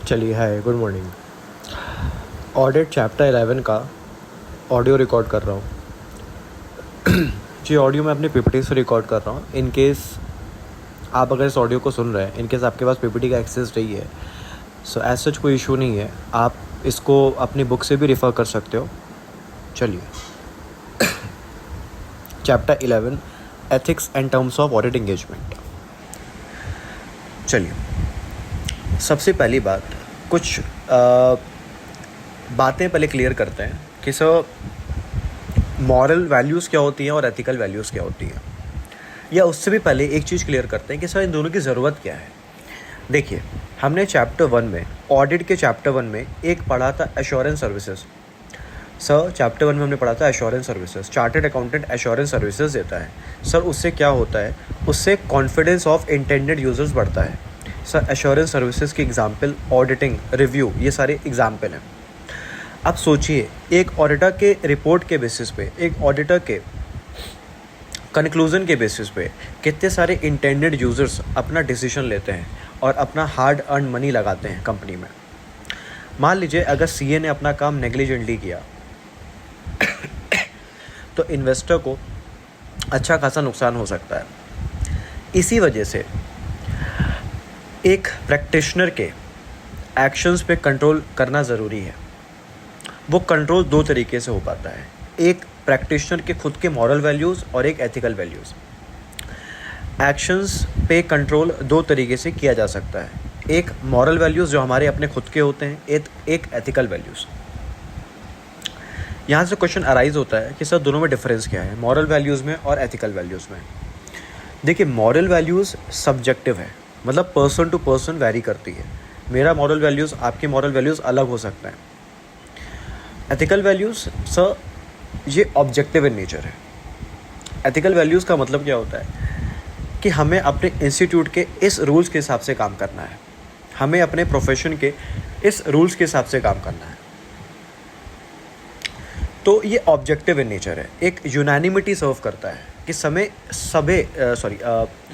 चलिए, हाय, good morning. Audit chapter 11 का audio record कर रहा हूँ। जी, ऑडियो मैं अपने पीपीटी से रिकॉर्ड कर रहा हूँ। इन केस आप अगर इस ऑडियो को सुन रहे हैं, इन केस आपके पास पीपीटी का एक्सेस नहीं है, सो एज सच कोई इशू नहीं है। आप इसको अपनी बुक से भी रेफ़र कर सकते हो। चलिए, chapter 11, ethics and terms of audit engagement. चलिए, सबसे पहली बात, कुछ बातें पहले क्लियर करते हैं कि सर मॉरल वैल्यूज़ क्या होती हैं और एथिकल वैल्यूज़ क्या होती हैं, या उससे भी पहले एक चीज़ क्लियर करते हैं कि सर इन दोनों की ज़रूरत क्या है। देखिए, हमने चैप्टर 1 में, ऑडिट के चैप्टर 1 में एक पढ़ा था एश्योरेंस सर्विसेज। सर चैप्टर 1 में हमने पढ़ा था assurance services, chartered accountant assurance services देता है। सर उससे क्या होता है, उससे कॉन्फिडेंस ऑफ इंटेंडेड यूजर्स बढ़ता है। सर एश्योरेंस सर्विसेज की एग्जाम्पल ऑडिटिंग, रिव्यू, ये सारे एग्जाम्पल हैं। अब सोचिए, एक ऑडिटर के रिपोर्ट के बेसिस पे, एक ऑडिटर के कंक्लूजन के बेसिस पे कितने सारे इंटेंडेड यूजर्स अपना डिसीजन लेते हैं और अपना हार्ड अर्न मनी लगाते हैं कंपनी में। मान लीजिए अगर सीए ने अपना काम नेग्लिजेंटली किया तो इन्वेस्टर को अच्छा खासा नुकसान हो सकता है। इसी वजह से एक प्रैक्टिशनर के एक्शंस पे कंट्रोल करना ज़रूरी है। वो कंट्रोल दो तरीके से हो पाता है, एक प्रैक्टिशनर के खुद के मॉरल वैल्यूज़ और एक एथिकल वैल्यूज़। एक्शंस पे कंट्रोल दो तरीके से किया जा सकता है, एक मॉरल वैल्यूज़ जो हमारे अपने खुद के होते हैं, एक एथिकल वैल्यूज़। यहाँ से क्वेश्चन अराइज होता है कि सर दोनों में डिफरेंस क्या है, मॉरल वैल्यूज़ में और एथिकल वैल्यूज़ में। देखिए, मॉरल वैल्यूज़ सब्जेक्टिव है, मतलब पर्सन टू पर्सन वैरी करती है। मेरा मॉरल वैल्यूज़, आपकी मॉरल वैल्यूज़ अलग हो सकते हैं। एथिकल वैल्यूज़ सर ये ऑब्जेक्टिव इन नेचर है। एथिकल वैल्यूज़ का मतलब क्या होता है कि हमें अपने इंस्टीट्यूट के इस रूल्स के हिसाब से काम करना है, हमें अपने प्रोफेशन के इस रूल्स के हिसाब से काम करना है। तो ये ऑब्जेक्टिव इन नेचर है, एक यूनानिमिटी सर्व करता है कि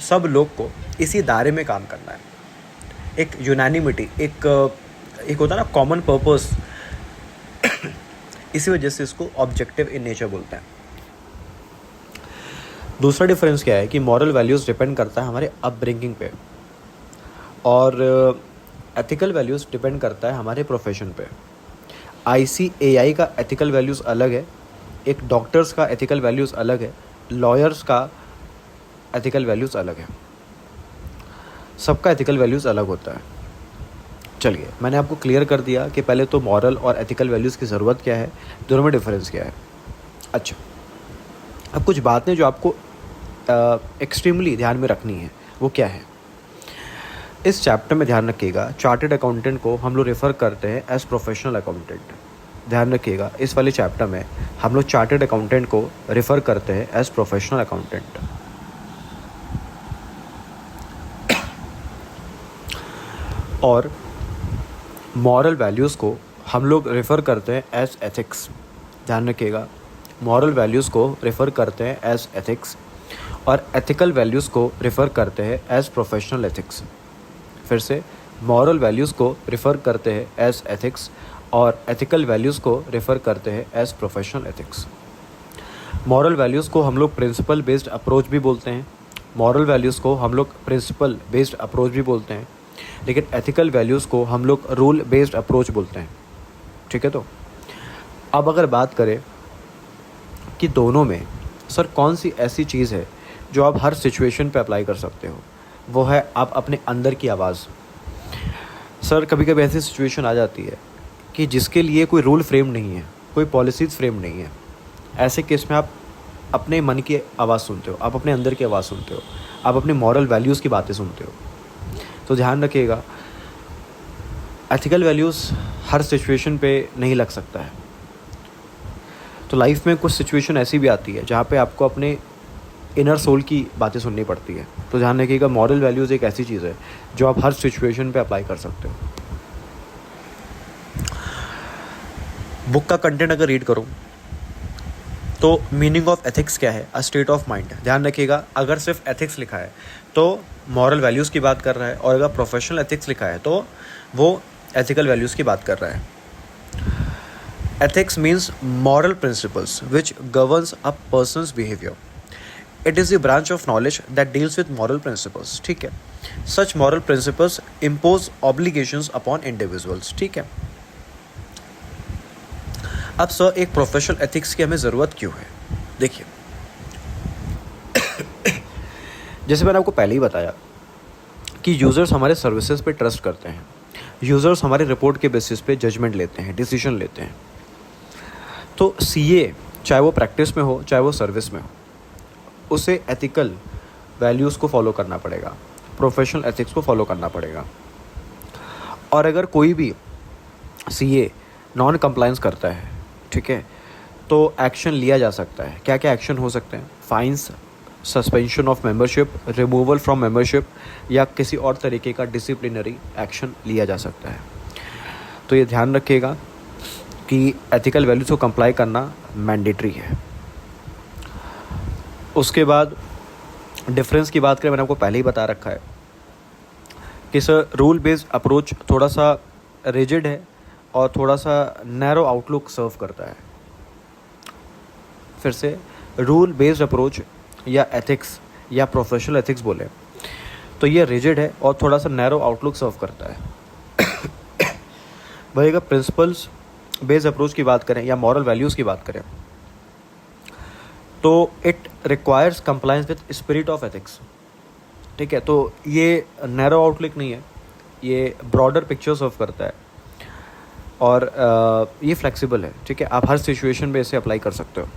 सब लोग को इसी दायरे में काम करना है। एक यूनानिमिटी, एक होता है ना कॉमन पर्पस, इसी वजह से इसको ऑब्जेक्टिव इन नेचर बोलते हैं। दूसरा डिफरेंस क्या है कि मॉरल वैल्यूज़ डिपेंड करता है हमारे अपब्रिंगिंग पे, और एथिकल वैल्यूज़ डिपेंड करता है हमारे प्रोफेशन पे। ICAI का एथिकल वैल्यूज़ अलग है, एक डॉक्टर्स का एथिकल वैल्यूज़ अलग है, लॉयर्स का एथिकल वैल्यूज़ अलग है। सबका एथिकल वैल्यूज़ अलग होता है। चलिए, मैंने आपको क्लियर कर दिया कि पहले तो मॉरल और एथिकल वैल्यूज़ की ज़रूरत क्या है, दोनों में डिफरेंस क्या है। अच्छा, अब कुछ बातें जो आपको एक्सट्रीमली ध्यान में रखनी है, वो क्या है। इस चैप्टर में ध्यान रखिएगा, चार्टर्ड अकाउंटेंट को हम लोग रेफ़र करते हैं एज प्रोफेशनल अकाउंटेंट। ध्यान रखिएगा, इस वाले चैप्टर में हम लोग चार्टर्ड अकाउंटेंट को रेफ़र करते हैं एज प्रोफेशनल अकाउंटेंट। और मॉरल वैल्यूज़ को हम लोग रेफ़र करते हैं एज एथिक्स। ध्यान रखिएगा, मॉरल वैल्यूज़ को रेफ़र करते हैं एज एथिक्स, और एथिकल वैल्यूज़ को रेफ़र करते हैं एज प्रोफेशनल एथिक्स। फिर से, मॉरल वैल्यूज़ को रेफ़र करते हैं एज एथिक्स और एथिकल वैल्यूज़ को रेफ़र करते हैं as professional ethics. Moral values को हम लोग प्रिंसिपल बेस्ड अप्रोच भी बोलते हैं, मॉरल वैल्यूज़ को हम लोग प्रिंसिपल बेस्ड अप्रोच भी बोलते हैं, लेकिन एथिकल वैल्यूज़ को हम लोग रूल बेस्ड अप्रोच बोलते हैं। ठीक है, तो अब अगर बात करें कि दोनों में सर कौन सी ऐसी चीज़ है जो आप हर सिचुएशन पे अप्लाई कर सकते हो, वो है आप अपने अंदर की आवाज़। सर कभी कभी ऐसी सिचुएशन आ जाती है कि जिसके लिए कोई रूल फ्रेम नहीं है, कोई पॉलिसीज़ फ्रेम नहीं है। ऐसे केस में आप अपने मन की आवाज़ सुनते हो, आप अपने अंदर की आवाज़ सुनते हो, आप अपने मॉरल वैल्यूज़ की बातें सुनते हो। तो ध्यान रखिएगा, एथिकल वैल्यूज़ हर सिचुएशन पे नहीं लग सकता है। तो लाइफ में कुछ सिचुएशन ऐसी भी आती है जहाँ पे आपको अपने इनर सोल की बातें सुननी पड़ती है। तो ध्यान रखिएगा, मॉरल वैल्यूज़ एक ऐसी चीज़ है जो आप हर सिचुएशन पे अप्लाई कर सकते हो। बुक का कंटेंट अगर रीड करूँ तो मीनिंग ऑफ एथिक्स क्या है, अ स्टेट ऑफ माइंड। ध्यान रखिएगा, अगर सिर्फ एथिक्स लिखा है तो मॉरल वैल्यूज़ की बात कर रहा है, और अगर प्रोफेशनल एथिक्स लिखा है तो वो एथिकल वैल्यूज़ की बात कर रहा है। Ethics means moral principles which governs a person's behaviour. It is the branch of knowledge that deals with moral principles. ठीक है, such moral principles impose obligations upon individuals. ठीक है, अब सर एक प्रोफेशनल एथिक्स की हमें ज़रूरत क्यों है? देखिए, जैसे मैंने आपको पहले ही बताया कि यूज़र्स हमारे सर्विसेज पे ट्रस्ट करते हैं, यूज़र्स हमारे रिपोर्ट के बेसिस पे जजमेंट लेते हैं, डिसीजन लेते हैं। तो सीए चाहे वो प्रैक्टिस में हो चाहे वो सर्विस में हो, उसे एथिकल वैल्यूज़ को फॉलो करना पड़ेगा, प्रोफेशनल एथिक्स को फॉलो करना पड़ेगा। और अगर कोई भी सीए नॉन कंप्लायंस करता है, ठीक है, तो एक्शन लिया जा सकता है। क्या क्या एक्शन हो सकते हैं? Fines, suspension of membership, removal from membership, या किसी और तरीके का डिसिप्लिनरी एक्शन लिया जा सकता है। तो ये ध्यान रखिएगा कि एथिकल वैल्यूज़ को कंप्लाई करना मैंडेटरी है। उसके बाद डिफरेंस की बात करें, मैंने आपको पहले ही बता रखा है कि सर रूल बेस्ड अप्रोच थोड़ा सा रिजिड है और थोड़ा सा नैरो आउटलुक सर्व करता है। फिर से, रूल बेस्ड अप्रोच या एथिक्स या प्रोफेशनल एथिक्स बोले तो ये रिजिड है और थोड़ा सा नैरो आउटलुक सर्व करता है। वही अगर प्रिंसिपल्स बेस्ड अप्रोच की बात करें या मॉरल वैल्यूज़ की बात करें तो it requires compliance with spirit of ethics. ठीक है, तो ये नैरो आउटलुक नहीं है, ये ब्रॉडर पिक्चर सर्व करता है और ये फ्लेक्सिबल है। ठीक है, आप हर सिचुएशन में इसे अप्लाई कर सकते हो।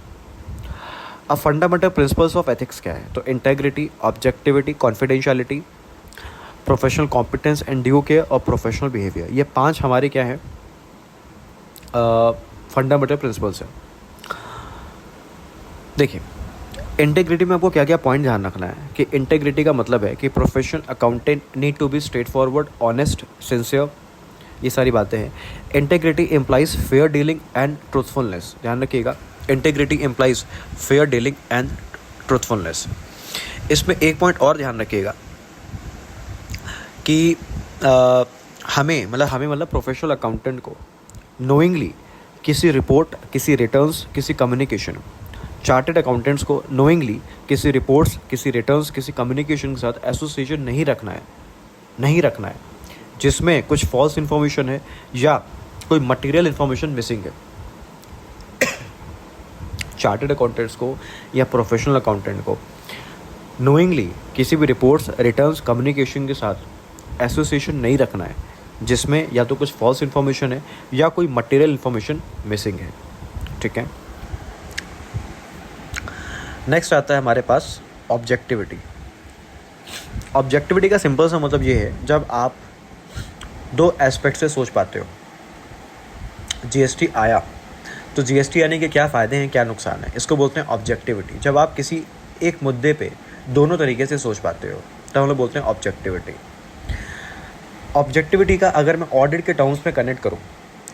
अब फंडामेंटल प्रिंसिपल्स ऑफ एथिक्स क्या है? तो integrity, objectivity, confidentiality, professional competence and due care और प्रोफेशनल बिहेवियर, ये 5 हमारे क्या है? फंडामेंटल प्रिंसिपल्स हैं। देखिए, इंटेग्रिटी में आपको क्या क्या पॉइंट ध्यान रखना है कि इंटेग्रिटी का मतलब है कि professional accountant need to be straightforward, honest, sincere, ये सारी बातें हैं। Integrity implies fair dealing and truthfulness. ध्यान रखिएगा, integrity implies fair dealing and truthfulness. इसमें एक पॉइंट और ध्यान रखिएगा कि हमें मतलब प्रोफेशनल अकाउंटेंट को नोइंगली किसी रिपोर्ट, किसी रिटर्न्स, किसी कम्युनिकेशन, चार्टर्ड अकाउंटेंट्स को नोइंगली किसी रिपोर्ट्स, किसी रिटर्न्स, किसी कम्युनिकेशन के साथ एसोसिएशन नहीं रखना है जिसमें कुछ फॉल्स इन्फॉर्मेशन है या कोई मटेरियल इन्फॉर्मेशन मिसिंग है। चार्टर्ड अकाउंटेंट्स को या प्रोफेशनल अकाउंटेंट को नोइंगली किसी भी रिपोर्ट्स, रिटर्न्स, कम्युनिकेशन के साथ एसोसिएशन नहीं रखना है जिसमें या तो कुछ फॉल्स इन्फॉर्मेशन है या कोई मटेरियल इन्फॉर्मेशन मिसिंग है। ठीक है, नेक्स्ट आता है हमारे पास ऑब्जेक्टिविटी। ऑब्जेक्टिविटी का सिंपल सा मतलब ये है जब आप 2 एस्पेक्ट से सोच पाते हो। जीएसटी आया तो जीएसटी आने के क्या फ़ायदे हैं, क्या नुकसान है, इसको बोलते हैं ऑब्जेक्टिविटी। जब आप किसी एक मुद्दे पे दोनों तरीके से सोच पाते हो तब हम लोग बोलते हैं ऑब्जेक्टिविटी। ऑब्जेक्टिविटी का अगर मैं ऑडिट के टर्म्स में कनेक्ट करूँ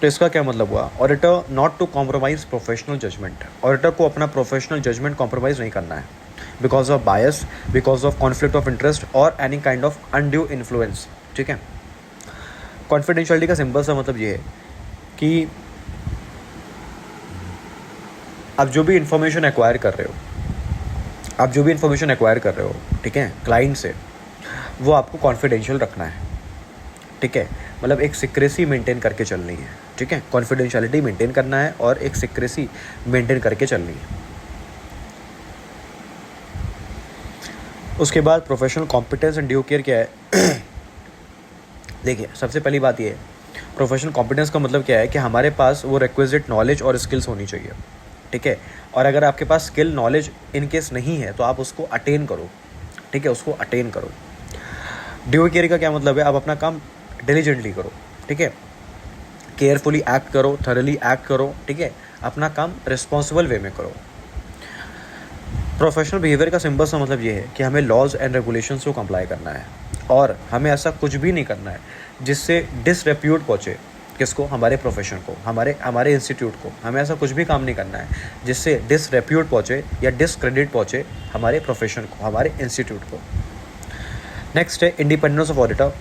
तो इसका क्या मतलब हुआ? Auditor not to compromise professional judgement. Auditor को अपना प्रोफेशनल जजमेंट कॉम्प्रोमाइज़ नहीं करना है because of bias, because of conflict of interest और any kind of undue influence. ठीक है, कॉन्फिडेंशियलिटी का सिंपल सा मतलब ये है कि आप जो भी इंफॉर्मेशन एक्वायर कर रहे हो, ठीक है, क्लाइंट से, वो आपको कॉन्फिडेंशियल रखना है। ठीक है, मतलब एक सिक्रेसी मेंटेन करके चलनी है। ठीक है, कॉन्फिडेंशियलिटी मेंटेन करना है और एक सिक्रेसी मेंटेन करके चलनी है। उसके बाद professional competence and due care क्या है? देखिए, सबसे पहली बात ये है, प्रोफेशनल कॉम्पिटेंस का मतलब क्या है कि हमारे पास वो रिक्विजिट नॉलेज और स्किल्स होनी चाहिए। ठीक है, और अगर आपके पास स्किल, नॉलेज इन केस नहीं है तो आप उसको अटेन करो। ठीक है, उसको अटेन करो। ड्यू केयर का क्या मतलब है? आप अपना काम डिलीजेंटली करो। ठीक है, केयरफुली एक्ट करो, थरली एक्ट करो। ठीक है, अपना काम रिस्पॉन्सिबल वे में करो। प्रोफेशनल बिहेवियर का सिंपल सा मतलब ये है कि हमें लॉज एंड रेगुलेशंस को कंप्लाई करना है और हमें ऐसा कुछ भी नहीं करना है जिससे डिसरेप्यूट पहुँचे। किसको? हमारे प्रोफेशन को, हमारे इंस्टीट्यूट को। हमें ऐसा कुछ भी काम नहीं करना है जिससे डिसरेप्यूट पहुँचे या डिसक्रेडिट पहुँचे हमारे प्रोफेशन को, हमारे इंस्टीट्यूट को। नेक्स्ट है इंडिपेंडेंस ऑफ ऑडिटर।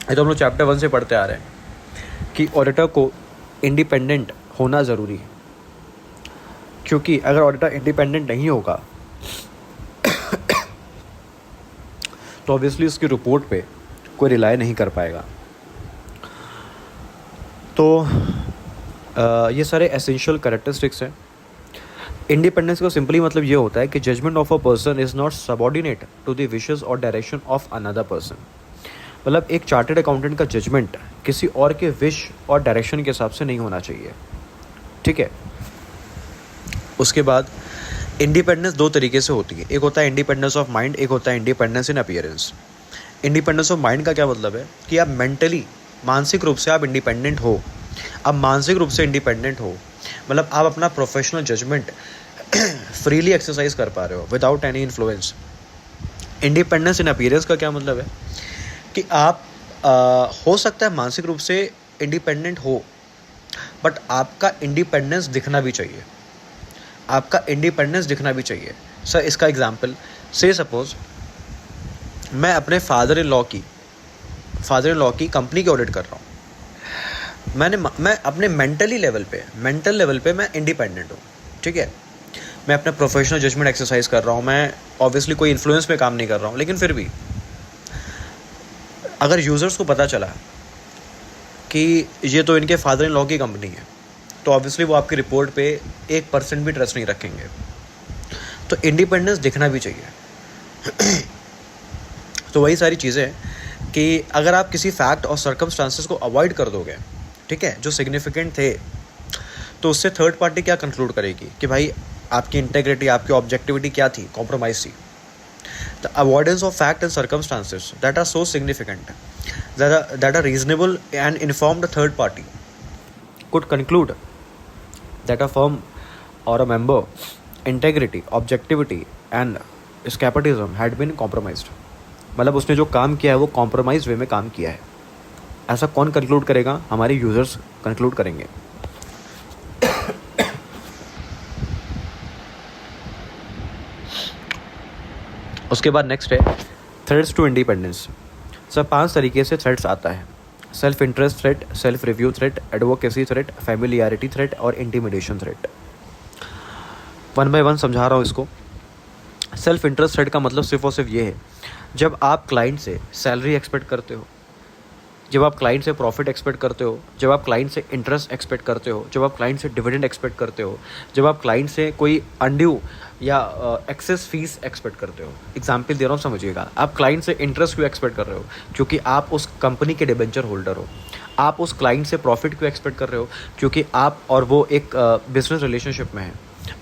ये तो हम लोग चैप्टर 1 से पढ़ते आ रहे हैं। कि ऑडिटर को इंडिपेंडेंट होना ज़रूरी है, क्योंकि अगर ऑडिटर इंडिपेंडेंट नहीं होगा तो ऑब्वियसली उसकी रिपोर्ट पे कोई रिलाई नहीं कर पाएगा। तो ये सारे एसेंशियल कैरेक्टरिस्टिक्स हैं। इंडिपेंडेंस का सिंपली मतलब ये होता है कि judgement of a person is not subordinate to the wishes और डायरेक्शन ऑफ अनदर पर्सन। मतलब एक चार्टर्ड अकाउंटेंट का जजमेंट किसी और के विश और डायरेक्शन के हिसाब से नहीं होना चाहिए, ठीक है। उसके बाद इंडिपेंडेंस दो तरीके से होती है, एक होता है इंडिपेंडेंस ऑफ माइंड, एक होता है independence in appearance. Independence of mind का क्या मतलब है कि आप मेंटली, मानसिक रूप से आप इंडिपेंडेंट हो। आप मानसिक रूप से इंडिपेंडेंट हो मतलब आप अपना प्रोफेशनल जजमेंट फ्रीली एक्सरसाइज कर पा रहे हो without any influence. Independence in appearance का क्या मतलब है कि आप हो सकता है मानसिक रूप से इंडिपेंडेंट हो, बट आपका इंडिपेंडेंस दिखना भी चाहिए, आपका इंडिपेंडेंस दिखना भी चाहिए। सर इसका एग्जांपल से सपोज मैं अपने फादर इन लॉ की कंपनी की ऑडिट कर रहा हूँ। मैं अपने मेंटल लेवल पे मैं इंडिपेंडेंट हूँ, ठीक है। मैं अपना प्रोफेशनल जजमेंट एक्सरसाइज कर रहा हूँ, मैं ऑब्वियसली कोई इन्फ्लुएंस में काम नहीं कर रहा हूँ, लेकिन फिर भी अगर यूज़र्स को पता चला कि ये तो इनके फादर इन लॉ की कंपनी है, तो ऑब्वियसली वो आपकी रिपोर्ट पे 1% भी ट्रस्ट नहीं रखेंगे। तो इंडिपेंडेंस दिखना भी चाहिए। तो वही सारी चीज़ें हैं कि अगर आप किसी फैक्ट और सर्कमस्टांसेस को अवॉइड कर दोगे, ठीक है, जो सिग्निफिकेंट थे, तो उससे थर्ड पार्टी क्या कंक्लूड करेगी कि भाई आपकी इंटेग्रिटी, आपकी ऑब्जेक्टिविटी क्या थी, कॉम्प्रोमाइज़ थी। The avoidance of fact and circumstances that are so significant that a reasonable and informed third party could conclude that a firm or a member integrity, objectivity and escapism had been compromised। मतलब उसने जो काम किया है वो compromise वे में काम किया है। ऐसा कौन कंक्लूड करेगा? हमारे यूजर्स कंक्लूड करेंगे। उसके बाद नेक्स्ट है थ्रेड्स टू इंडिपेंडेंस। सर 5 तरीके से थ्रेड्स आता है: self interest threat, self review threat, advocacy threat, familiarity threat और इंटिमिडेशन थ्रेट। 1 बाय 1 समझा रहा हूँ इसको। सेल्फ इंटरेस्ट थ्रेट का मतलब सिर्फ और सिर्फ ये है, जब आप क्लाइंट से सैलरी एक्सपेक्ट करते हो, जब आप क्लाइंट से प्रॉफिट एक्सपेक्ट करते हो, जब आप क्लाइंट से इंटरेस्ट एक्सपेक्ट करते हो, जब आप क्लाइंट से डिविडेंड एक्सपेक्ट करते हो, जब आप क्लाइंट से कोई अनड्यू या एक्सेस फीस एक्सपेक्ट करते हो। एग्जाम्पल दे रहा हूँ, समझिएगा। आप क्लाइंट से इंटरेस्ट क्यों एक्सपेक्ट कर रहे हो? क्योंकि आप उस कंपनी के डिबेंचर होल्डर हो। आप उस क्लाइंट से प्रॉफिट क्यों एक्सपेक्ट कर रहे हो? क्योंकि आप और वो एक बिजनेस रिलेशनशिप में है।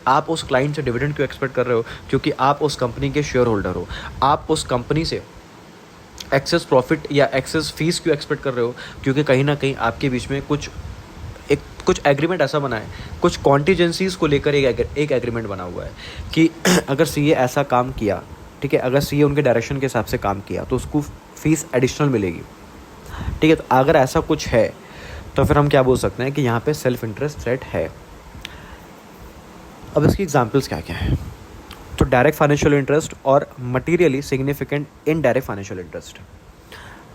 आप उस क्लाइंट से डिविडेंड क्यों एक्सपेक्ट कर रहे हो? क्योंकि आप उस कंपनी के शेयर होल्डर हो। आप उस कंपनी से एक्सेस प्रॉफिट या एक्सेस फीस क्यों एक्सपेक्ट कर रहे हो? क्योंकि कहीं ना कहीं आपके बीच में कुछ एग्रीमेंट ऐसा बना है, कुछ कॉन्टीजेंसीज को लेकर एक एग्रीमेंट बना हुआ है कि अगर सीए ऐसा काम किया, ठीक है, अगर सीए उनके डायरेक्शन के हिसाब से काम किया तो उसको फीस एडिशनल मिलेगी, ठीक है। तो अगर ऐसा कुछ है तो फिर हम क्या बोल सकते हैं कि यहाँ पे सेल्फ इंटरेस्ट थ्रेट है। अब इसकी एग्जांपल्स क्या क्या है? तो डायरेक्ट फाइनेंशियल इंटरेस्ट और materially significant indirect financial interest.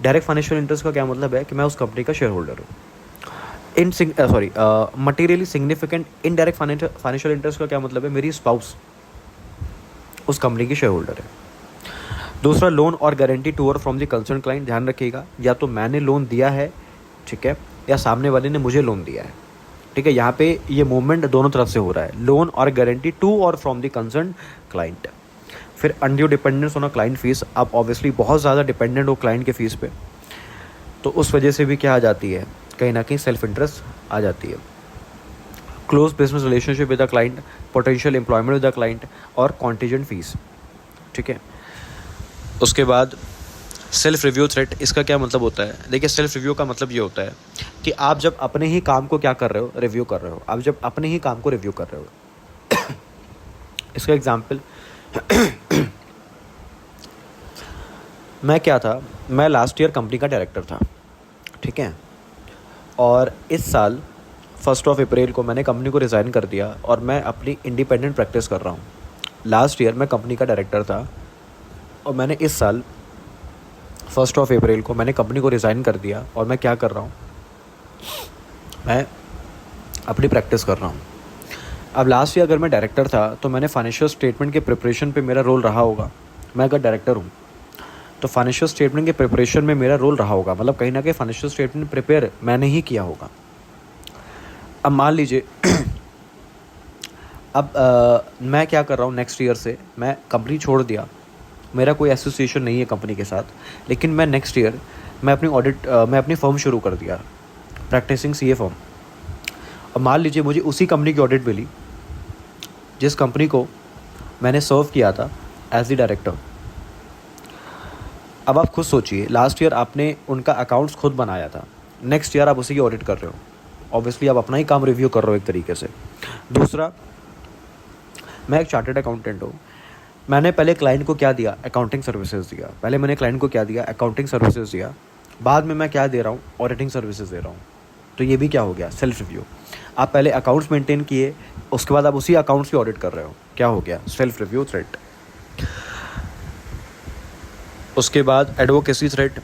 Direct financial interest का क्या मतलब है कि मैं उस कंपनी का शेयर होल्डर हूँ। Materially significant indirect financial interest का क्या मतलब है? मेरी स्पाउस उस कंपनी की शेयर होल्डर है। दूसरा, लोन और गारंटी टू और फ्रॉम द कंसर्न क्लाइंट। ध्यान रखिएगा, या तो मैंने लोन दिया है, ठीक है, या सामने वाले ने मुझे लोन दिया है, ठीक है। यहाँ पे ये मूवमेंट दोनों तरफ से हो रहा है, लोन और गारंटी टू और फ्रॉम द कंसर्न क्लाइंट। फिर undue dependence on a client fees. आप ऑब्वियसली बहुत ज़्यादा डिपेंडेंट हो क्लाइंट के फीस पे, तो उस वजह से भी क्या आ जाती है, कहीं ना कहीं सेल्फ इंटरेस्ट आ जाती है। Close business relationship with the client, potential employment with the client और कॉन्टीजेंट फीस, ठीक है। उसके बाद सेल्फ रिव्यू थ्रेट। इसका क्या मतलब होता है? देखिए, सेल्फ रिव्यू का मतलब ये होता है कि आप जब अपने ही काम को क्या कर रहे हो, रिव्यू कर रहे हो। आप जब अपने ही काम को रिव्यू कर रहे हो। इसका एग्जाम्पल मैं क्या था, मैं लास्ट ईयर कंपनी का डायरेक्टर था, ठीक है, और इस साल 1 अप्रैल को मैंने कंपनी को रिज़ाइन कर दिया और मैं अपनी इंडिपेंडेंट प्रैक्टिस कर रहा हूँ। लास्ट ईयर मैं कंपनी का डायरेक्टर था और मैंने इस साल 1 अप्रैल को मैंने कंपनी को रिज़ाइन कर दिया और मैं क्या कर रहा हूँ, मैं अपनी प्रैक्टिस कर रहा हूँ। अब लास्ट ईयर अगर मैं डायरेक्टर था तो मैंने फाइनेंशियल स्टेटमेंट के प्रिपरेशन पे मेरा रोल रहा होगा। मैं अगर डायरेक्टर हूँ तो फाइनेंशियल स्टेटमेंट के प्रिपरेशन में मेरा रोल रहा होगा, मतलब कहीं ना कहीं फाइनेंशियल स्टेटमेंट प्रिपेयर मैंने ही किया होगा। अब मान लीजिए अब मैं क्या कर रहा हूँ, नेक्स्ट ईयर से मैं कंपनी छोड़ दिया, मेरा कोई एसोसिएशन नहीं है कंपनी के साथ, लेकिन मैं नेक्स्ट ईयर मैं अपनी फर्म शुरू कर दिया, प्रैक्टिसिंग सीए फर्म। अब मान लीजिए मुझे उसी कंपनी की ऑडिट मिली जिस कंपनी को मैंने सर्व किया था एज द डायरेक्टर। अब आप खुद सोचिए, लास्ट ईयर आपने उनका अकाउंट्स खुद बनाया था, नेक्स्ट ईयर आप उसी की ऑडिट कर रहे हो। ऑब्वियसली आप अपना ही काम रिव्यू कर रहे हो एक तरीके से। दूसरा, मैं एक चार्टर्ड अकाउंटेंट हूँ। मैंने पहले क्लाइंट को क्या दिया, अकाउंटिंग सर्विसेज दिया। पहले मैंने क्लाइंट को क्या दिया, अकाउंटिंग सर्विसेज दिया। बाद में मैं क्या दे रहा हूँ, ऑडिटिंग सर्विसेज दे रहा हूँ। तो ये भी क्या हो गया, सेल्फ रिव्यू। आप पहले अकाउंट्स मेंटेन किए, उसके बाद आप उसी अकाउंट्स की ऑडिट कर रहे हो, क्या हो गया, सेल्फ रिव्यू थ्रेट। उसके बाद एडवोकेसी थ्रेट,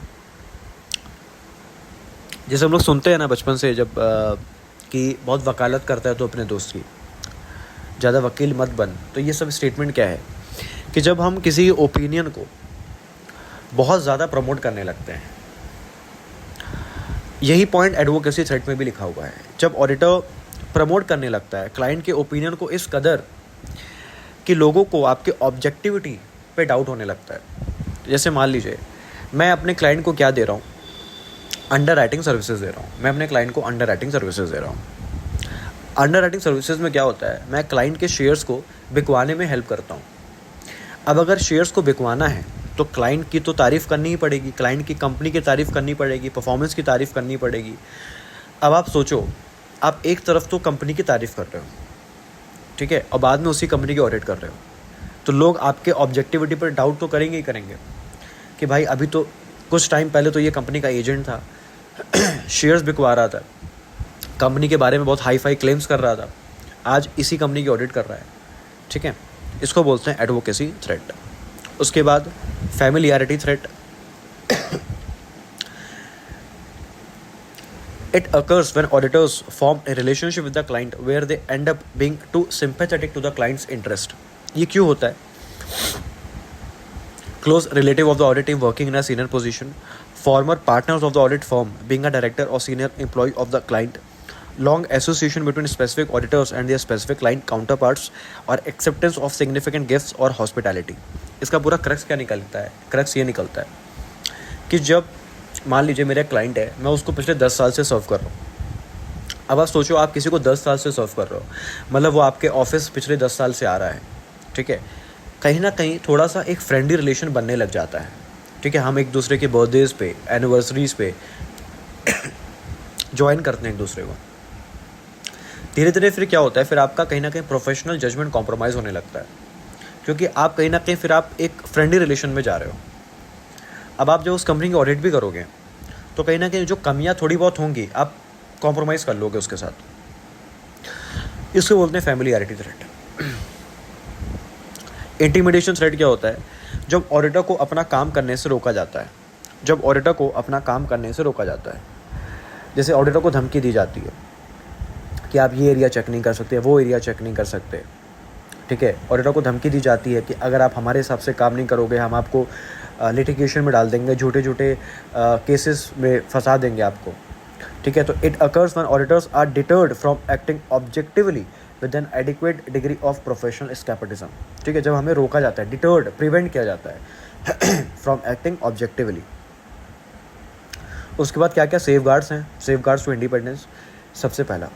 जैसे हम लोग सुनते हैं ना बचपन से, जब कि बहुत वकालत करता है तो अपने दोस्त की, ज़्यादा वकील मत बन। तो ये सब स्टेटमेंट क्या है कि जब हम किसी ओपिनियन को बहुत ज़्यादा प्रमोट करने लगते हैं, यही पॉइंट एडवोकेसी थ्रेट में भी लिखा हुआ है। जब ऑडिटर प्रमोट करने लगता है क्लाइंट के ओपिनियन को इस कदर कि लोगों को आपके ऑब्जेक्टिविटी पे डाउट होने लगता है। जैसे मान लीजिए मैं अपने क्लाइंट को क्या दे रहा हूँ, अंडर राइटिंग सर्विसेज दे रहा हूँ। मैं अपने क्लाइंट को अंडर राइटिंग सर्विसेज दे रहा हूँ। अंडर राइटिंग सर्विसेज में क्या होता है, मैं क्लाइंट के शेयर्स को बिकवाने में हेल्प करता हूँ। अब अगर शेयर्स को बिकवाना है तो क्लाइंट की तो तारीफ़ करनी ही पड़ेगी, क्लाइंट की कंपनी की तारीफ़ करनी पड़ेगी, परफॉर्मेंस की तारीफ़ करनी पड़ेगी। अब आप सोचो, आप एक तरफ तो कंपनी की तारीफ़ कर रहे हो, ठीक है, और बाद में उसी कंपनी की ऑडिट कर रहे हो, तो लोग आपके ऑब्जेक्टिविटी पर डाउट तो करेंगे ही करेंगे कि भाई अभी तो कुछ टाइम पहले तो ये कंपनी का एजेंट था, शेयर्स बिकवा रहा था, कंपनी के बारे में बहुत हाई फाई क्लेम्स कर रहा था, आज इसी कंपनी की ऑडिट कर रहा है। ठीक है, इसको बोलते हैं एडवोकेसी थ्रेट। उसके बाद familiarity threat. It occurs when auditors form a relationship with the client where they end up being too sympathetic to the client's interest. ये क्यों होता है? Close relative of the audit team working in a senior position, former partners of the audit firm being a director or senior employee of the client, long association between specific auditors and their specific client counterparts, or acceptance of significant gifts or hospitality. इसका पूरा crux क्या निकलता है? Crux ये निकलता है कि जब मान लीजिए मेरा क्लाइंट है, मैं उसको पिछले 10 साल से सर्व कर रहा हूँ। अब आप सोचो, आप किसी को 10 साल से सर्व कर रहे हो, मतलब वो आपके ऑफिस पिछले 10 साल से आ रहा है, ठीक है। कहीं ना कहीं थोड़ा सा एक फ्रेंडली रिलेशन बनने लग जाता है, ठीक है। हम एक दूसरे के बर्थडेज़ पे, एनिवर्सरीज़ पे ज्वाइन करते हैं एक दूसरे को। धीरे धीरे फिर क्या होता है, फिर आपका कहीं ना कहीं प्रोफेशनल जजमेंट कॉम्प्रोमाइज़ होने लगता है, क्योंकि आप कहीं ना कहीं फिर आप एक फ्रेंडली रिलेशन में जा रहे हो। अब आप जब उस कंपनी की ऑडिट भी करोगे तो कहीं ना कहीं जो कमियां थोड़ी बहुत होंगी आप कॉम्प्रोमाइज़ कर लोगे उसके साथ। इसको बोलते हैं फैमिलियरिटी थ्रेट। इंटिमिडेशन थ्रेट क्या होता है? जब ऑडिटर को अपना काम करने से रोका जाता है, जब ऑडिटर को अपना काम करने से रोका जाता है। जैसे ऑडिटर को धमकी दी जाती है कि आप ये एरिया चेक नहीं कर सकते, वो एरिया चेक नहीं कर सकते, ठीक है। ऑडिटर को धमकी दी जाती है कि अगर आप हमारे हिसाब से काम नहीं करोगे, हम आपको लिटिगेशन में डाल देंगे, झूठे झूठे केसेस में फंसा देंगे आपको, ठीक है। तो it occurs when auditors are deterred from acting objectively with an adequate degree of professional escapism, ठीक है। जब हमें रोका जाता है, डिटर्ड, प्रिवेंट किया जाता है फ्रॉम एक्टिंग ऑब्जेक्टिवली। उसके बाद क्या क्या सेफ गार्ड्स हैं, सेफ गार्ड्स टू इंडिपेंडेंस। सबसे पहला,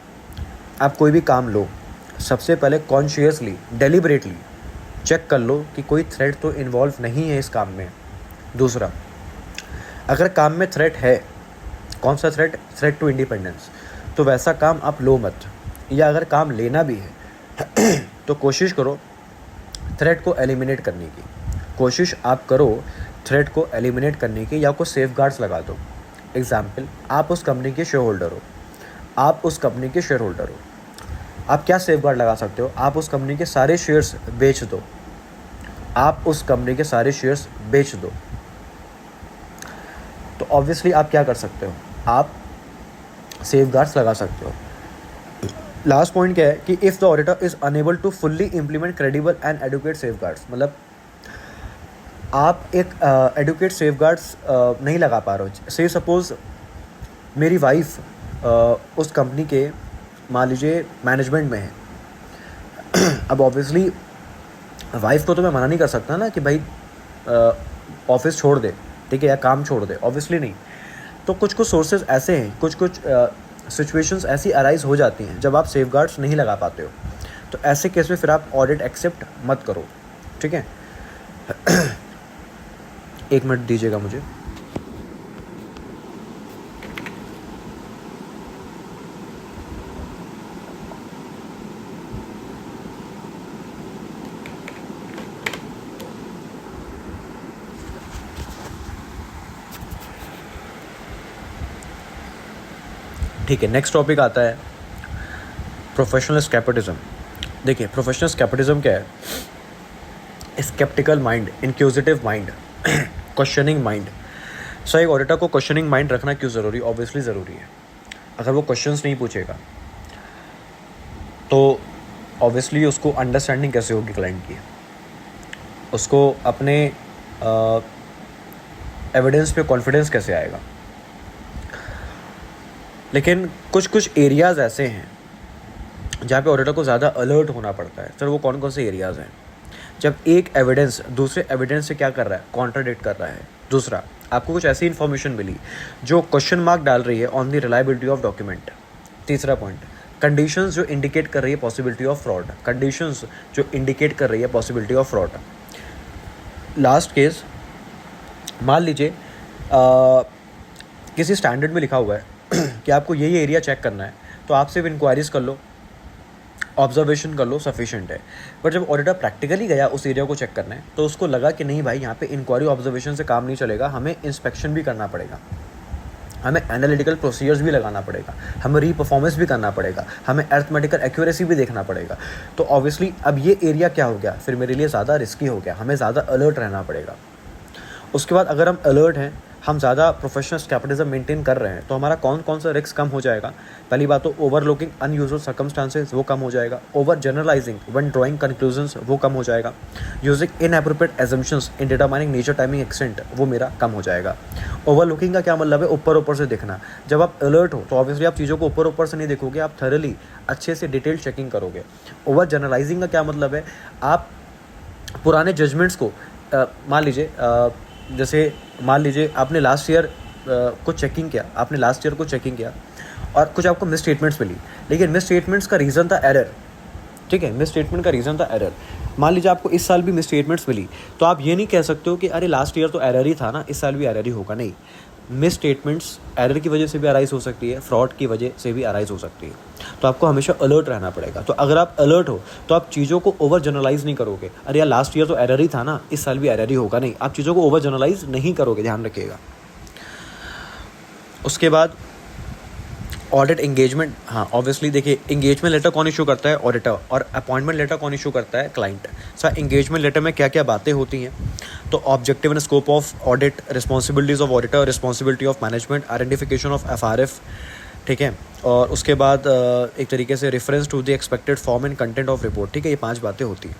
आप कोई भी काम लो, सबसे पहले कॉन्शियसली, डेलिबरेटली चेक कर लो कि कोई थ्रेट तो इन्वॉल्व नहीं है इस काम में। दूसरा, अगर काम में थ्रेट है, कौन सा थ्रेट? थ्रेट टू इंडिपेंडेंस, तो वैसा काम आप लो मत। या अगर काम लेना भी है तो कोशिश करो थ्रेट को एलिमिनेट करने की, कोशिश आप करो थ्रेट को एलिमिनेट करने की, या कोई सेफ गार्ड्स लगा दो। एग्जाम्पल, आप उस कंपनी के शेयर होल्डर हो, आप उस कंपनी के शेयर होल्डर हो, आप क्या सेफ गार्ड लगा सकते हो? आप उस कंपनी के सारे शेयर्स बेच दो, आप उस कंपनी के सारे शेयर्स बेच दो। तो ऑब्वियसली आप क्या कर सकते हो? आप सेफगार्ड्स लगा सकते हो। लास्ट पॉइंट क्या है कि if the auditor is unable to fully implement credible and adequate safeguards, मतलब आप एक एडुकेट सेफगार्ड्स नहीं लगा पा रहे हो। से सपोज़ मेरी वाइफ उस कंपनी के मान लीजिए मैनेजमेंट में है। अब ऑब्वियसली वाइफ को तो मैं मना नहीं कर सकता ना कि भाई ऑफिस छोड़ दे, ठीक है, या काम छोड़ दे, ऑब्वियसली नहीं। तो कुछ कुछ सोर्सेज ऐसे हैं, कुछ कुछ सिचुएशंस ऐसी अराइज हो जाती हैं जब आप सेफगार्ड्स नहीं लगा पाते हो। तो ऐसे केस में फिर आप ऑडिट एक्सेप्ट मत करो, ठीक है। 1 मिनट दीजिएगा मुझे। ठीक है, नेक्स्ट टॉपिक आता है प्रोफेशनल स्केप्टिज्म। देखिए प्रोफेशनल स्केप्टिज्म क्या है? Sceptical mind, inquisitive mind, questioning mind. So एक ऑडिटर को क्वेश्चनिंग माइंड रखना क्यों ज़रूरी? ऑब्वियसली ज़रूरी है। अगर वो क्वेश्चंस नहीं पूछेगा तो ऑब्वियसली उसको अंडरस्टैंडिंग कैसे होगी क्लाइंट की, उसको अपने एविडेंस पे कॉन्फिडेंस कैसे आएगा। लेकिन कुछ कुछ एरियाज़ ऐसे हैं जहाँ पे ऑडिटर को ज़्यादा अलर्ट होना पड़ता है। सर वो कौन कौन से एरियाज़ हैं? जब एक एविडेंस दूसरे एविडेंस से क्या कर रहा है? कॉन्ट्राडिक्ट कर रहा है। दूसरा, आपको कुछ ऐसी इन्फॉर्मेशन मिली जो क्वेश्चन मार्क डाल रही है on the reliability of document. तीसरा पॉइंट, कंडीशंस जो इंडिकेट कर रही है पॉसिबिलिटी ऑफ फ्रॉड, कंडीशंस जो इंडिकेट कर रही है possibility of fraud. Last case, मान लीजिए किसी स्टैंडर्ड में लिखा हुआ है कि आपको ये एरिया चेक करना है, तो आप सिर्फ इंक्वायरीज कर लो, ऑब्जर्वेशन कर लो, सफिशिएंट है। बट जब ऑडिटर प्रैक्टिकली गया उस एरिया को चेक करना है तो उसको लगा कि नहीं भाई, यहाँ पे इंक्वायरी ऑब्जर्वेशन से काम नहीं चलेगा, हमें इंस्पेक्शन भी करना पड़ेगा, हमें एनालिटिकल प्रोसीजर्स भी लगाना पड़ेगा, हमें रीपरफॉर्मेंस भी करना पड़ेगा, हमें अर्थमेटिकल एक्यूरेसी भी देखना पड़ेगा। तो ऑब्वियसली अब ये एरिया क्या हो गया, फिर मेरे लिए ज़्यादा रिस्की हो गया, हमें ज़्यादा अलर्ट रहना पड़ेगा। उसके बाद अगर हम अलर्ट हैं, हम ज़्यादा प्रोफेशनल कैपिटलिज्म मेंटेन कर रहे हैं, तो हमारा कौन कौन सा रिस्क कम हो जाएगा? पहली बात तो ओवरलुकिंग अनयूजुअल सर्कमस्टांसेस, वो कम हो जाएगा। Over generalising when drawing conclusions, वो कम हो जाएगा। Using inappropriate assumptions in determining nature timing extent, वो मेरा कम हो जाएगा। ओवरलुकिंग का क्या मतलब है? ऊपर ऊपर से देखना। जब आप अलर्ट हो तो ऑब्वियसली आप चीज़ों को ऊपर ऊपर से नहीं देखोगे, आप थरली अच्छे से डिटेल चेकिंग करोगे। ओवर जनरलाइजिंग का क्या मतलब है? आप पुराने जजमेंट्स को मान लीजिए जैसे मान लीजिए आपने लास्ट ईयर को चेकिंग किया, आपने लास्ट ईयर को चेकिंग किया और कुछ आपको मिस स्टेटमेंट्स मिली, लेकिन मिस स्टेटमेंट्स का रीज़न था एरर, ठीक है, मिस स्टेटमेंट का रीज़न था एरर। मान लीजिए आपको इस साल भी मिस स्टेटमेंट्स मिली, तो आप ये नहीं कह सकते हो कि अरे लास्ट ईयर तो एरर ही था ना, इस साल भी एरर ही होगा। नहीं, मिस स्टेटमेंट्स एरर की वजह से भी अराइज हो सकती है, फ्रॉड की वजह से भी अराइज हो सकती है। तो आपको हमेशा अलर्ट रहना पड़ेगा। तो अगर आप अलर्ट हो तो आप चीज़ों को ओवर जनरलाइज नहीं करोगे, अरे यार लास्ट ईयर तो एरर ही था ना, इस साल भी एरर ही होगा। नहीं, आप चीज़ों को ओवर जनरलाइज नहीं करोगे, ध्यान रखिएगा। उसके बाद ऑडिट एंगेजमेंट। हाँ ऑब्वियसली देखिए, एंगेजमेंट लेटर कौन इशू करता है? ऑडिटर। और अपॉइंटमेंट लेटर कौन इशू करता है? क्लाइंट। सर एंगेजमेंट लेटर में क्या क्या बातें होती हैं? तो objective and scope of audit, responsibilities of auditor, responsibility of management, identification of FRF, ठीक है। और उसके बाद एक तरीके से reference to the expected form and content of report, ठीक है। ये 5 बातें होती हैं।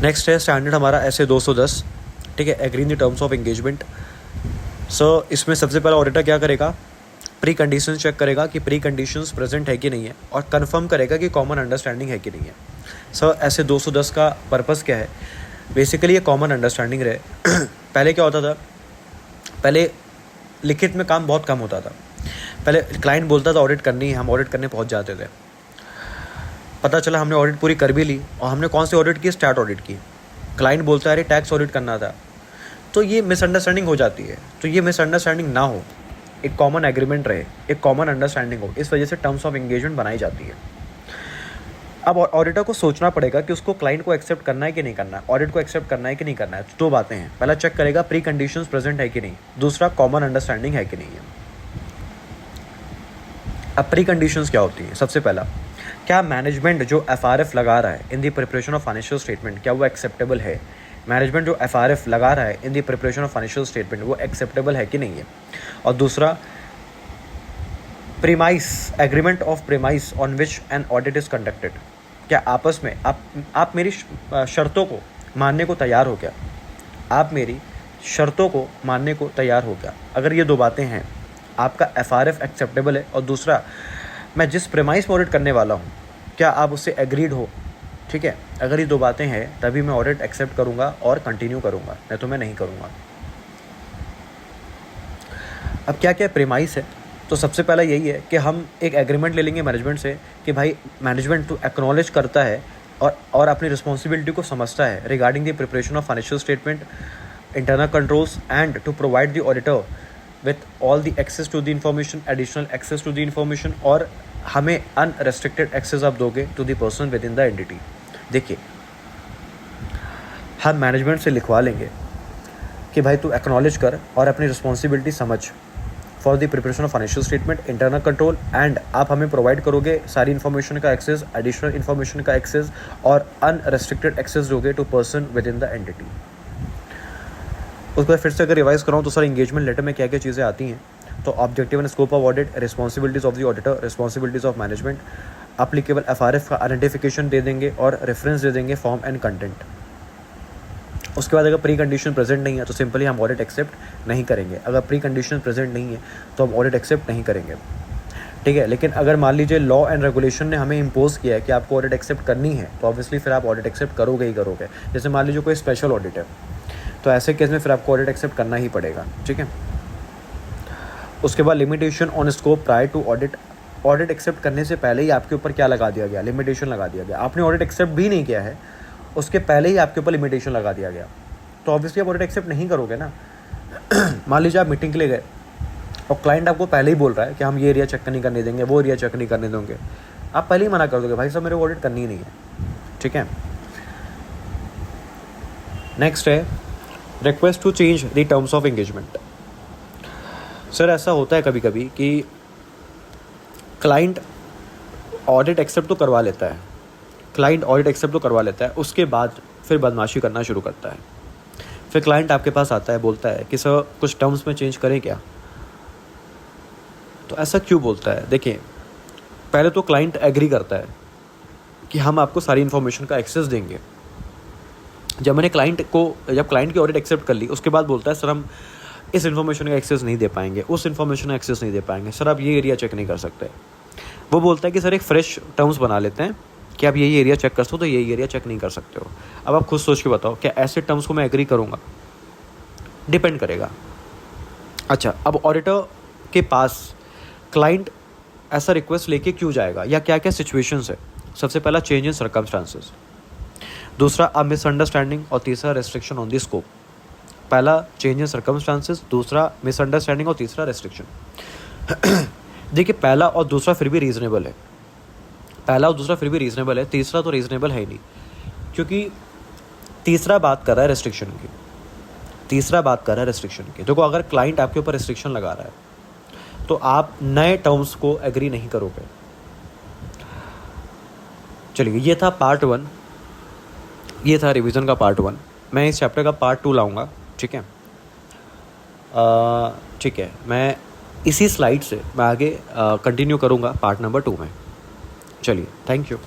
नेक्स्ट है स्टैंडर्ड हमारा ऐसे 210, ठीक है, agree in the terms of engagement. So इसमें सबसे पहला ऑडिटर क्या करेगा? प्री कंडीशंस चेक करेगा कि प्री कंडीशंस प्रेजेंट है कि नहीं है, और कंफर्म करेगा कि कॉमन अंडरस्टैंडिंग है कि नहीं है। सर ऐसे 210 का पर्पस क्या है? बेसिकली ये कॉमन अंडरस्टैंडिंग रहे। पहले क्या होता था? पहले लिखित में काम बहुत कम होता था। पहले क्लाइंट बोलता था ऑडिट करनी है, हम ऑडिट करने पहुंच जाते थे। पता चला हमने ऑडिट पूरी कर भी ली, और हमने कौन सी ऑडिट की? स्टार्ट ऑडिट की। क्लाइंट बोलता है अरे टैक्स ऑडिट करना था। तो ये मिसअंडरस्टैंडिंग हो जाती है। तो ये मिसअंडरस्टैंडिंग ना हो, एक कॉमन एग्रीमेंट रहे, एक कॉमन अंडरस्टैंडिंग हो, इस वजह से टर्म्स ऑफ एंगेजमेंट बनाई जाती है। अब ऑडिटर को सोचना पड़ेगा कि उसको क्लाइंट को एक्सेप्ट करना है कि नहीं करना है, ऑडिट को एक्सेप्ट करना है कि नहीं करना है। 2 बातें हैं, पहला चेक करेगा प्री कंडीशंस प्रेजेंट है कि नहीं, दूसरा कॉमन अंडरस्टैंडिंग है कि नहीं है। अब प्री कंडीशंस क्या होती है? सबसे पहला, क्या मैनेजमेंट जो एफआरएफ लगा रहा है in the preparation of financial statement, क्या वो एक्सेप्टेबल है? मैनेजमेंट जो एफआरएफ लगा रहा है in the preparation of financial statement, वो एक्सेप्टेबल है कि नहीं है। और दूसरा, premise, agreement of premise on which an audit is conducted. क्या आपस में आप मेरी शर्तों को मानने को तैयार हो क्या? आप मेरी शर्तों को मानने को तैयार हो क्या? अगर ये दो बातें हैं, आपका FRF एक्सेप्टेबल है, और दूसरा मैं जिस प्रेमाइस में ऑडिट करने वाला हूँ क्या आप उससे एग्रीड हो, ठीक है? अगर ये दो बातें हैं तभी मैं ऑडिट एक्सेप्ट करूँगा और कंटिन्यू करूँगा, नहीं तो मैं नहीं करूँगा। अब क्या क्या प्रेमाइस है? तो सबसे पहला यही है कि हम एक एग्रीमेंट ले लेंगे मैनेजमेंट से कि भाई मैनेजमेंट तो एक्नॉलेज करता है और अपनी रिस्पॉन्सिबिलिटी को समझता है regarding the preparation of financial statement, internal controls and to provide the auditor with all the access to the information, additional access to the information, और हमें अनरेस्ट्रिक्टेड एक्सेस आप दोगे to the person within the entity. देखिए, हम management से लिखवा लेंगे कि भाई तू एक्नॉलेज कर और अपनी रिस्पॉन्सिबिलिटी समझ for the preparation of financial statement, internal control, and आप हमें प्रोवाइड करोगे सारी इन्फॉर्मेशन का एक्सेस, एडिशनल इन्फॉर्मेशन का एक्सेस, और अनरेस्ट्रिक्टेड एक्सेस दोगे to person within the entity. उसके बाद फिर से अगर रिवाइज कराऊँ तो सर एंगेजमेंट लेटर में क्या क्या चीज़ें आती हैं? तो objective and scope of audit, responsibilities of the auditor, responsibilities of management, applicable FRF का आइडेंटिफिकेशन दे देंगे और रेफरेंस दे देंगे, फॉर्म एंड कंटेंट। उसके बाद अगर प्री कंडीशन प्रेजेंट नहीं है तो सिंपली हम ऑडिट एक्सेप्ट नहीं करेंगे। अगर प्री कंडीशन प्रेजेंट नहीं है तो हम ऑडिट एक्सेप्ट नहीं करेंगे, ठीक है? लेकिन अगर मान लीजिए लॉ एंड रेगुलेशन ने हमें इम्पोज किया है कि आपको ऑडिट एक्सेप्ट करनी है, तो ऑब्वियसली फिर आप ऑडिट एक्सेप्ट करोगे ही करोगे। जैसे मान लीजिए कोई स्पेशल ऑडिट है, तो ऐसे केस में फिर आपको ऑडिट एक्सेप्ट करना ही पड़ेगा, ठीक है? उसके बाद limitation on scope prior to audit. Audit accept करने से पहले ही आपके ऊपर क्या लगा दिया गया? लिमिटेशन लगा दिया गया। आपने ऑडिट एक्सेप्ट भी नहीं किया है, उसके पहले ही आपके ऊपर लिमिटेशन लगा दिया गया, तो ऑब्वियसली आप ऑडिट एक्सेप्ट नहीं करोगे ना। मान लीजिए आप मीटिंग के लिए गए और क्लाइंट आपको पहले ही बोल रहा है कि हम ये एरिया चेक नहीं करने देंगे, वो एरिया चेक नहीं करने देंगे, आप पहले ही मना कर दोगे, भाई साहब मेरे को ऑडिट करनी ही नहीं है, ठीक है? नेक्स्ट है request to change the terms of engagement. Sir ऐसा होता है कभी कभी कि क्लाइंट ऑडिट एक्सेप्ट तो करवा लेता है, उसके बाद फिर बदमाशी करना शुरू करता है। फिर क्लाइंट आपके पास आता है, बोलता है कि सर कुछ टर्म्स में चेंज करें क्या? तो ऐसा क्यों बोलता है? देखिए, पहले तो क्लाइंट एग्री करता है कि हम आपको सारी इन्फॉर्मेशन का एक्सेस देंगे। जब क्लाइंट की ऑडिट एक्सेप्ट कर ली, उसके बाद बोलता है सर हम इस इन्फॉर्मेशन का एक्सेस नहीं दे पाएंगे, उस इन्फॉर्मेशन का एक्सेस नहीं दे पाएंगे, सर आप ये एरिया चेक नहीं कर सकते। वो बोलता है कि सर एक फ्रेश टर्म्स बना लेते हैं कि आप यही एरिया चेक कर सकते हो, तो यही एरिया चेक नहीं कर सकते हो। अब आप खुद सोच के बताओ, क्या ऐसे टर्म्स को मैं एग्री करूँगा? डिपेंड करेगा। अच्छा, अब ऑडिटर के पास क्लाइंट ऐसा रिक्वेस्ट लेके क्यों जाएगा, या क्या क्या सिचुएशंस है? सबसे पहला चेंज इन सर्कमस्टांसेस, दूसरा अ मिसअंडरस्टैंडिंग, और तीसरा रेस्ट्रिक्शन ऑन द स्कोप। पहला चेंज इन सर्कमस्टांसेस, दूसरा मिसअंडरस्टैंडिंग, और तीसरा रेस्ट्रिक्शन। देखिए, पहला और दूसरा फिर भी रीज़नेबल है, तीसरा तो रीज़नेबल है ही नहीं, क्योंकि तीसरा बात कर रहा है रेस्ट्रिक्शन की। देखो, अगर क्लाइंट आपके ऊपर रेस्ट्रिक्शन लगा रहा है तो आप नए टर्म्स को एग्री नहीं करोगे। चलिए, ये था पार्ट 1, ये था रिवीजन का पार्ट 1। मैं इस चैप्टर का पार्ट 2 लाऊंगा, ठीक है? ठीक है, मैं इसी स्लाइड से मैं आगे कंटिन्यू करूंगा पार्ट नंबर 2 में। चलिए, थैंक यू।